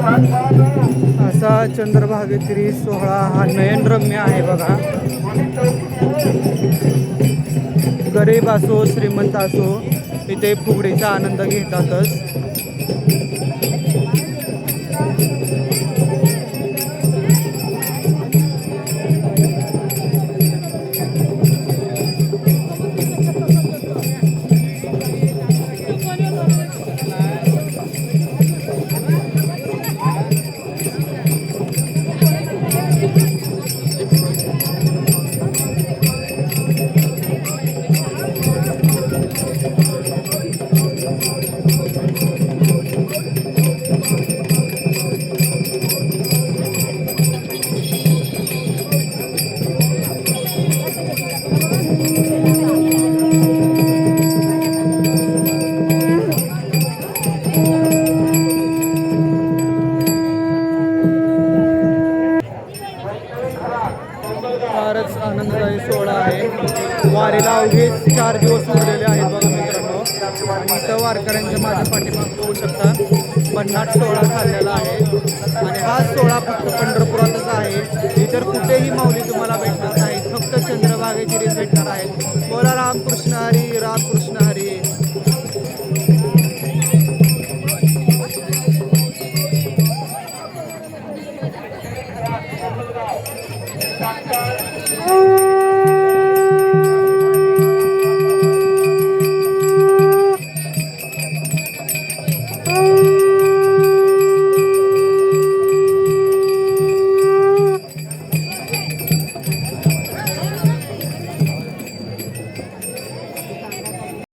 असा चंद्रभागेतील सोहळा हा नयनरम्य आहे बघा. गरीब असो श्रीमंत असो इथे फुगडीचा आनंद घेतातच. फारच आनंददायी सोहळा आहे. वारीला अवघे 4 दिवस उरलेले आहेत बघा मित्रांनो. इथं वारकऱ्यांच्या माझ्या पाठीमागे होऊ शकता 50 सोहळा चाललेला आहे.